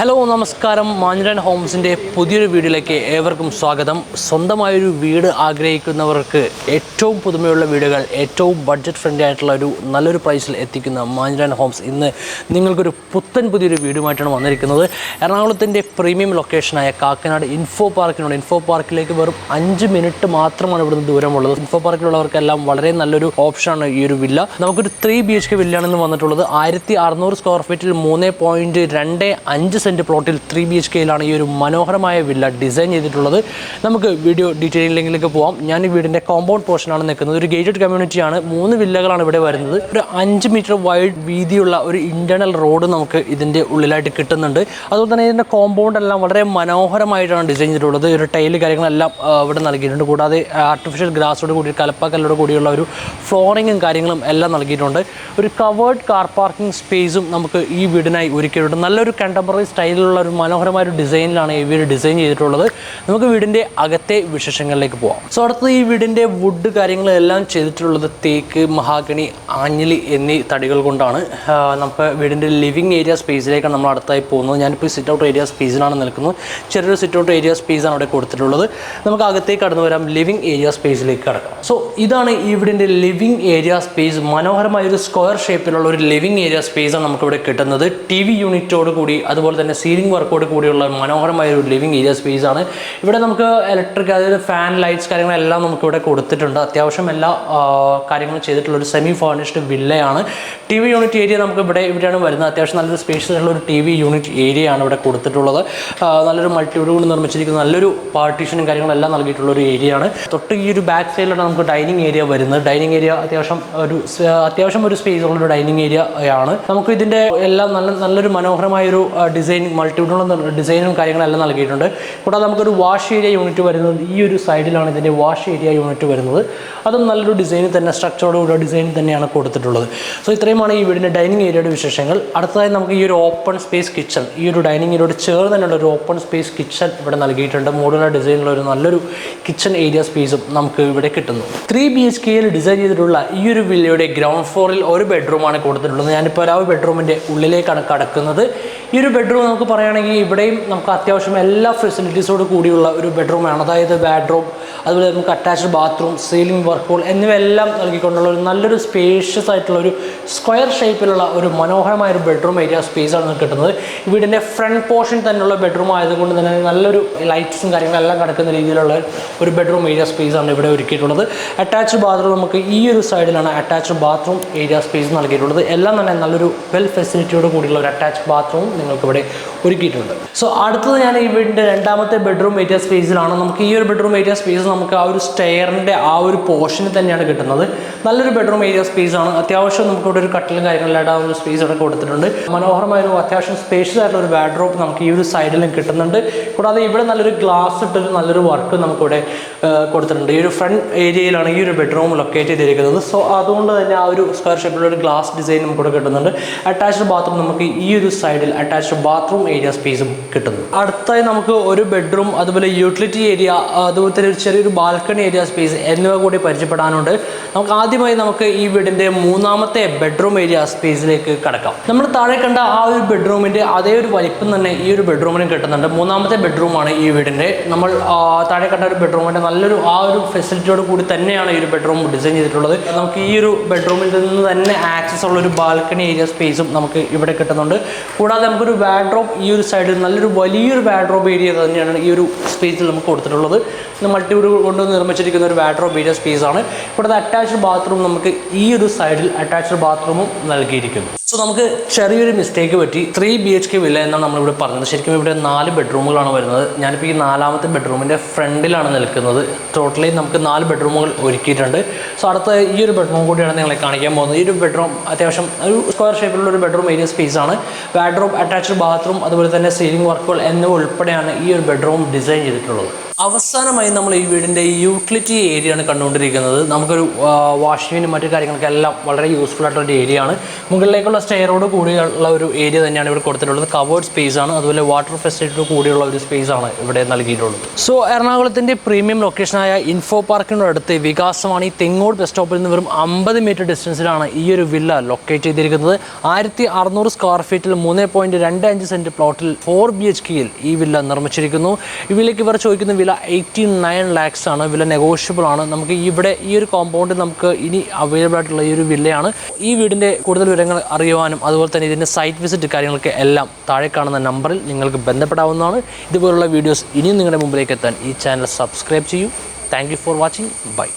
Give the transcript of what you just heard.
Hello നമസ്കാരം. മാഞ്ഞിരാൻ ഹോംസിൻ്റെ പുതിയൊരു വീഡിയോയിലേക്ക് ഏവർക്കും സ്വാഗതം. സ്വന്തമായൊരു വീട് ആഗ്രഹിക്കുന്നവർക്ക് ഏറ്റവും പുതുമയുള്ള വീടുകൾ ഏറ്റവും ബഡ്ജറ്റ് ഫ്രണ്ട്ലി ആയിട്ടുള്ള നല്ലൊരു പ്രൈസിൽ എത്തിക്കുന്ന മാഞ്ഞിരാൻ ഹോംസ് ഇന്ന് നിങ്ങൾക്കൊരു പുതിയൊരു വീടുമായിട്ടാണ് വന്നിരിക്കുന്നത്. എറണാകുളത്തിൻ്റെ പ്രീമിയം ലൊക്കേഷനായ കാക്കനാട് ഇൻഫോ പാർക്കിലേക്ക് വെറും 5 മിനിറ്റ് മാത്രമാണ് ഇവിടുന്ന് ദൂരമുള്ളത്. ഇൻഫോ പാർക്കിലുള്ളവർക്കെല്ലാം വളരെ നല്ലൊരു ഓപ്ഷനാണ് ഈ ഒരു വില്ല. നമുക്കൊരു 3 BHK വില്ലയാണെന്ന് വന്നിട്ടുള്ളത്. 1600 സ്ക്വയർ ഫീറ്റിൽ 3.25 സെൻറ്റ് പ്ലോട്ടിൽ 3 BHKയിലാണ് ഈ ഒരു മനോഹരമായ വില്ല ഡിസൈൻ ചെയ്തിട്ടുള്ളത്. നമുക്ക് വീഡിയോ ഡീറ്റെയിലിംഗിലേക്ക് പോകാം. ഞാൻ ഈ വീടിൻ്റെ കോമ്പൗണ്ട് പോർഷനാണ് നിൽക്കുന്നത്. ഒരു ഗേറ്റഡ് കമ്മ്യൂണിറ്റിയാണ്. 3 വില്ലകളാണ് ഇവിടെ വരുന്നത്. ഒരു 5 മീറ്റർ വൈഡ് വീതിയുള്ള ഒരു ഇൻറ്റേർണൽ റോഡ് നമുക്ക് ഇതിൻ്റെ ഉള്ളിലായിട്ട് കിട്ടുന്നുണ്ട്. അതുപോലെ തന്നെ ഇതിൻ്റെ കോമ്പൗണ്ട് എല്ലാം വളരെ മനോഹരമായിട്ടാണ് ഡിസൈൻ ചെയ്തിട്ടുള്ളത്. ഒരു ടൈല് കാര്യങ്ങളെല്ലാം ഇവിടെ നൽകിയിട്ടുണ്ട്. കൂടാതെ ആർട്ടിഫിഷ്യൽ ഗ്രാസോട് കൂടി കലപ്പാക്കല്ലോട് കൂടിയുള്ള ഒരു ഫ്ലോറിങ്ങും കാര്യങ്ങളും എല്ലാം നൽകിയിട്ടുണ്ട്. ഒരു കവേർഡ് കാർ പാർക്കിംഗ് സ്പേസും നമുക്ക് ഈ വീടിനായി ഒരുക്കിയിട്ടുണ്ട്. നല്ലൊരു കണ്ടംപററി സ്റ്റൈലിലുള്ള ഒരു മനോഹരമായ ഒരു ഡിസൈനിലാണ് ഈ വീട് ഡിസൈൻ ചെയ്തിട്ടുള്ളത്. നമുക്ക് വീടിൻ്റെ അകത്തെ വിശേഷങ്ങളിലേക്ക് പോകാം. സോ അടുത്തത് ഈ വീടിൻ്റെ വുഡ് കാര്യങ്ങളെല്ലാം ചെയ്തിട്ടുള്ളത് തേക്ക്, മഹാഗണി, ആഞ്ഞിലി എന്നീ തടികൾ കൊണ്ടാണ്. നമുക്ക് വീടിൻ്റെ ലിവിങ് ഏരിയ സ്പേസിലേക്കാണ് നമ്മൾ അടുത്തായി പോകുന്നത്. ഞാനിപ്പോൾ സിറ്റ് ഔട്ട് ഏരിയ സ്പേസിലാണ് നിൽക്കുന്നത്. ചെറിയൊരു സിറ്റ് ഔട്ട് ഏരിയ സ്പേസാണ് അവിടെ കൊടുത്തിട്ടുള്ളത്. നമുക്ക് അകത്തേക്ക് കടന്നു വരാം. ലിവിങ് ഏരിയ സ്പേസിലേക്ക് കടക്കാം. സോ ഇതാണ് ഈ വീടിൻ്റെ ലിവിങ് ഏരിയ സ്പേസ്. മനോഹരമായ ഒരു സ്ക്വയർ ഷേപ്പിലുള്ള ഒരു ലിവിങ് ഏരിയ സ്പേസാണ് നമുക്കിവിടെ കിട്ടുന്നത്. TV യൂണിറ്റോട് കൂടി അതുപോലെ തന്നെ സീലിംഗ് വർക്കോട് കൂടിയുള്ള മനോഹരമായ ഒരു ലിവിങ് ഏരിയ സ്പേസ് ആണ്. ഇവിടെ നമുക്ക് ഇലക്ട്രിക്, അതായത് ഫാൻ, ലൈറ്റ്സ് കാര്യങ്ങളെല്ലാം നമുക്കിവിടെ കൊടുത്തിട്ടുണ്ട്. അത്യാവശ്യം എല്ലാ കാര്യങ്ങളും ചെയ്തിട്ടുള്ള ഒരു സെമി ഫർണിഷ്ഡ് വില്ലയാണ്. TV യൂണിറ്റ് ഏരിയ നമുക്ക് ഇവിടെയാണ് വരുന്നത്. അത്യാവശ്യം നല്ലൊരു സ്പേഷ്യസ് ഉള്ള ഒരു TV യൂണിറ്റ് ഏരിയ ആണ് ഇവിടെ കൊടുത്തിട്ടുള്ളത്. നല്ലൊരു മൾട്ടിവുഡ് കൊണ്ട് നിർമ്മിച്ചിരിക്കുന്ന നല്ലൊരു പാർട്ടീഷനും കാര്യങ്ങളെല്ലാം നൽകിയിട്ടുള്ള ഒരു ഏരിയ ആണ്. തൊട്ട് ഈ ഒരു ബാക്ക് സൈഡിലാണ് നമുക്ക് ഡൈനിങ് ഏരിയ വരുന്നത്. ഡൈനിങ് ഏരിയ അത്യാവശ്യം ഒരു സ്പേസ് ഉള്ള ഒരു ഡൈനിങ് ഏരിയ ആണ്. നമുക്ക് ഇതിൻ്റെ എല്ലാം നല്ലൊരു മനോഹരമായ ഒരു ഡിസൈൻ, മൾട്ടിവുഡുള്ള ഡിസൈനും കാര്യങ്ങളെല്ലാം നൽകിയിട്ടുണ്ട്. കൂടാതെ നമുക്കൊരു വാഷ് ഏരിയ യൂണിറ്റ് വരുന്നത് ഈ ഒരു സൈഡിലാണ് ഇതിൻ്റെ വാഷ് ഏരിയ യൂണിറ്റ് വരുന്നത്. അതും നല്ലൊരു ഡിസൈനിൽ തന്നെ, സ്ട്രക്ചറോടുകൂടിയ ഡിസൈനിൽ തന്നെയാണ് കൊടുത്തിട്ടുള്ളത്. സോ ഇത്രയുമാണ് ഈ വീടിൻ്റെ ഡൈനിങ് ഏരിയയുടെ വിശേഷങ്ങൾ. അടുത്തതായി നമുക്ക് ഈ ഒരു ഓപ്പൺ സ്പേസ് കിച്ചൺ, ഈ ഒരു ഡൈനിങ് ഏരിയയോട് ചേർന്ന് തന്നെയുള്ള ഒരു ഓപ്പൺ സ്പേസ് കിച്ചൺ ഇവിടെ നൽകിയിട്ടുണ്ട്. മോഡുലാർ ഡിസൈനുള്ള ഒരു നല്ലൊരു കിച്ചൺ ഏരിയ സ്പേസും നമുക്ക് ഇവിടെ കിട്ടുന്നു. 3 BHKയിൽ ഡിസൈൻ ചെയ്തിട്ടുള്ള ഈ ഒരു വില്ലയുടെ ഗ്രൗണ്ട് ഫ്ലോറിൽ ഒരു ബെഡ്റൂമാണ് കൊടുത്തിട്ടുള്ളത്. ഞാനിപ്പോൾ ആ ബെഡ്റൂമിൻ്റെ ഉള്ളിലേക്കാണ് കടക്കുന്നത്. ഈ ഒരു ബെഡ്റൂം നമുക്ക് പറയുകയാണെങ്കിൽ ഇവിടെയും നമുക്ക് അത്യാവശ്യം എല്ലാ ഫെസിലിറ്റീസോട് കൂടിയുള്ള ഒരു ബെഡ്റൂമാണ്. അതായത് ബാഡ്റൂം, അതുപോലെ നമുക്ക് attached bathroom, ceiling work hall എന്നിവയെല്ലാം നൽകിക്കൊണ്ടുള്ള ഒരു നല്ലൊരു സ്പേഷ്യസ് ആയിട്ടുള്ള ഒരു സ്ക്വയർ ഷേപ്പിലുള്ള ഒരു മനോഹരമായ ഒരു ബെഡ്റൂം ഏരിയ സ്പേസാണ് നമുക്ക് കിട്ടുന്നത്. വീടിൻ്റെ ഫ്രണ്ട് പോർഷൻ തന്നെയുള്ള ബെഡ്റൂം ആയതുകൊണ്ട് തന്നെ നല്ലൊരു ലൈറ്റ്സും കാര്യങ്ങളെല്ലാം കിടക്കുന്ന രീതിയിലുള്ള ഒരു ബെഡ്റൂം ഏരിയ സ്പേസാണ് ഇവിടെ ഒരുക്കിയിട്ടുള്ളത്. അറ്റാച്ച്ഡ് ബാത്റൂം നമുക്ക് ഈ ഒരു സൈഡിലാണ് അറ്റാച്ച്ഡ് ബാത്റൂം ഏരിയ സ്പേസ് നൽകിയിട്ടുള്ളത്. എല്ലാം തന്നെ നല്ലൊരു വെൽ ഫെസിലിറ്റിയോട് കൂടിയുള്ള ഒരു അറ്റാച്ച്ഡ് ബാത്റൂം നിങ്ങൾക്ക് ഇവിടെ ഒരുക്കിയിട്ടുണ്ട്. സോ അടുത്തത് ഞാൻ ഈ വീടിൻ്റെ രണ്ടാമത്തെ ബെഡ്റൂം ഏരിയ സ്പേസിലാണ്. നമുക്ക് ഈ ഒരു ബെഡ്റൂം ഏരിയ സ്പേസ് നമുക്ക് ആ ഒരു സ്റ്റെയറിൻ്റെ ആ ഒരു പോർഷനിൽ തന്നെയാണ് കിട്ടുന്നത്. നല്ലൊരു ബെഡ്റൂം ഏരിയ സ്പേസാണ്. അത്യാവശ്യം നമുക്കിവിടെ ഒരു കട്ടിലും കാര്യങ്ങളിലായിട്ട് ആ ഒരു സ്പേസ് ഇവിടെ കൊടുത്തിട്ടുണ്ട്. മനോഹരമായ ഒരു അത്യാവശ്യം സ്പേഷ്യസ് ആയിട്ടുള്ള ഒരു ബാഡ്റൂം നമുക്ക് ഈ ഒരു സൈഡിലും കിട്ടുന്നുണ്ട്. കൂടാതെ ഇവിടെ നല്ലൊരു ഗ്ലാസ് ഇട്ടൊരു നല്ലൊരു വർക്ക് നമുക്കിവിടെ കൊടുത്തിട്ടുണ്ട്. ഈ ഒരു ഫ്രണ്ട് ഏരിയയിലാണ് ഈ ഒരു ബെഡ്റൂം ലൊക്കേറ്റ് ചെയ്തിരിക്കുന്നത്. സോ അതുകൊണ്ട് തന്നെ ആ ഒരു സ്ക്വയർ ഷേപ്പിലുള്ള ഒരു ഗ്ലാസ് ഡിസൈൻ നമുക്കിവിടെ കിട്ടുന്നുണ്ട്. അറ്റാച്ച്ഡ് ബാത്റൂം നമുക്ക് ഈ ഒരു സൈഡിൽ അറ്റാച്ച്ഡ് ബാത്റൂം ഏരിയ സ്പേസും കിട്ടുന്നു. അടുത്തായി നമുക്ക് ഒരു ബെഡ്റൂം, അതുപോലെ യൂട്ടിലിറ്റി ഏരിയ, അതുപോലെ തന്നെ ഒരു ചെറിയൊരു ബാൽക്കണി ഏരിയ സ്പേസ് എന്നിവ കൂടി പരിചയപ്പെടാനുണ്ട്. ആദ്യമായി നമുക്ക് ഈ വീടിൻ്റെ മൂന്നാമത്തെ ബെഡ്റൂം ഏരിയ സ്പേസിലേക്ക് കടക്കാം. നമ്മൾ താഴെ കണ്ട ആ ഒരു ബെഡ്റൂമിൻ്റെ അതേ ഒരു വലിപ്പം തന്നെ ഈ ഒരു ബെഡ്റൂമിനും കിട്ടുന്നുണ്ട്. മൂന്നാമത്തെ ബെഡ്റൂമാണ് ഈ വീടിൻ്റെ. നമ്മൾ താഴെ കണ്ട ഒരു ബെഡ്റൂമിൻ്റെ നല്ലൊരു ആ ഒരു ഫെസിലിറ്റിയോട് കൂടി തന്നെയാണ് ഈ ഒരു ബെഡ്റൂം ഡിസൈൻ ചെയ്തിട്ടുള്ളത്. നമുക്ക് ഈ ഒരു ബെഡ്റൂമിൽ നിന്ന് തന്നെ ആക്സസ് ഉള്ള ഒരു ബാൽക്കണി ഏരിയ സ്പേസും നമുക്ക് ഇവിടെ കിട്ടുന്നുണ്ട്. കൂടാതെ നമുക്കൊരു വാർഡ്രോബ് ഈ ഒരു സൈഡിൽ നല്ലൊരു വലിയൊരു വാർഡ്രോബ് ഏരിയ തന്നെയാണ് ഈ ഒരു സ്പേസിൽ നമുക്ക് കൊടുത്തിട്ടുള്ളത്. മൾട്ടിവുഡ് കൊണ്ട് നിർമ്മിച്ചിരിക്കുന്ന ഒരു വാർഡ്രോബ് ഏരിയ സ്പേസാണ്. കൂടാതെ അറ്റാച്ച്ഡ് ബാത്റൂം നമുക്ക് ഈ ഒരു സൈഡിൽ അറ്റാച്ച്ഡ് ബാത്റൂമും നൽകിയിരിക്കുന്നു. സോ നമുക്ക് ചെറിയൊരു മിസ്റ്റേക്ക് പറ്റി. 3 BHK വില്ല എന്നാണ് നമ്മളിവിടെ പറഞ്ഞത്. ശരിക്കും ഇവിടെ 4 ബെഡ്റൂമുകളാണ് വരുന്നത്. ഞാനിപ്പോൾ ഈ 4ാമത്തെ ബെഡ്റൂമിൻ്റെ ഫ്രണ്ടിലാണ് നിൽക്കുന്നത്. ടോട്ടലി നമുക്ക് 4 ബെഡ്റൂമുകൾ ഒരുക്കിയിട്ടുണ്ട്. സോ അടുത്ത ഈ ഒരു ബെഡ്റൂം കൂടിയാണ് നിങ്ങളെ കാണിക്കാൻ പോകുന്നത്. ഈ ഒരു ബെഡ്റൂം അത്യാവശ്യം ഒരു സ്ക്വയർ ഷേപ്പിലുള്ള ഒരു ബെഡ്റൂം ഏരിയ സ്പേസാണ്. വാർഡ്രോബ്, അറ്റാച്ച്ഡ് ബാത്റൂം, അതുപോലെ തന്നെ സീലിംഗ് വർക്കുകൾ എന്നിവ ഉൾപ്പെടെയാണ് ഈ ഒരു ബെഡ്റൂം ഡിസൈൻ ചെയ്തിട്ടുള്ളത്. അവസാനമായി നമ്മൾ ഈ വീടിൻ്റെ യൂട്ടിലിറ്റി ഏരിയ ആണ് കണ്ടുകൊണ്ടിരിക്കുന്നത്. നമുക്കൊരു വാഷിങ്ങിനും മറ്റു കാര്യങ്ങൾക്കും എല്ലാം വളരെ യൂസ്ഫുൾ ആയിട്ടുള്ള ഏരിയ ആണ്. മുകളിലേക്കുള്ള സ്റ്റെയറോട് കൂടിയുള്ള ഒരു ഏരിയ തന്നെയാണ് ഇവിടെ കൊടുത്തിട്ടുള്ളത്. കവേർഡ് സ്പേസ് ആണ്, അതുപോലെ വാട്ടർ ഫെസിലിറ്റിയോട് കൂടിയുള്ള ഒരു സ്പേസ് ആണ് ഇവിടെ നൽകിയിട്ടുള്ളത്. സോ എറണാകുളത്തിൻ്റെ പ്രീമിയം ലൊക്കേഷനായ ഇൻഫോ പാർക്കിനോടടുത്ത് വികാസമാണ് ഈ തെങ്ങോട് ബസ് സ്റ്റോപ്പിൽ നിന്ന് വെറും 50 മീറ്റർ ഡിസ്റ്റൻസിലാണ് ഈ ഒരു വില്ല ലൊക്കേറ്റ് ചെയ്തിരിക്കുന്നത്. 1600 സ്ക്വയർ ഫീറ്റിൽ 3.25 സെൻറ്റ് പ്ലോട്ടിൽ 4 BHKയിൽ ഈ വില്ല നിർമ്മിച്ചിരിക്കുന്നു. ഈ വില്ലയ്ക്ക് ഇവർ ചോദിക്കുന്ന വില 89 lakhs ആണ്. വില നെഗോഷ്യബിൾ ആണ്. നമുക്ക് ഇവിടെ ഈ ഒരു കോമ്പൗണ്ടിൽ നമുക്ക് ഇനി അവൈലബിൾ ആയിട്ടുള്ള ഈ ഒരു വില്ലയാണ്. ഈ വീടിൻ്റെ കൂടുതൽ വിവരങ്ങൾ അറിയുവാനും അതുപോലെ തന്നെ ഇതിൻ്റെ സൈറ്റ് വിസിറ്റ് കാര്യങ്ങൾക്ക് എല്ലാം താഴെ കാണുന്ന നമ്പറിൽ നിങ്ങൾക്ക് ബന്ധപ്പെടാവുന്നതാണ്. ഇതുപോലുള്ള വീഡിയോസ് ഇനിയും നിങ്ങളുടെ മുമ്പിലേക്ക് എത്താൻ ഈ ചാനൽ സബ്സ്ക്രൈബ് ചെയ്യൂ. Thank you for watching. By.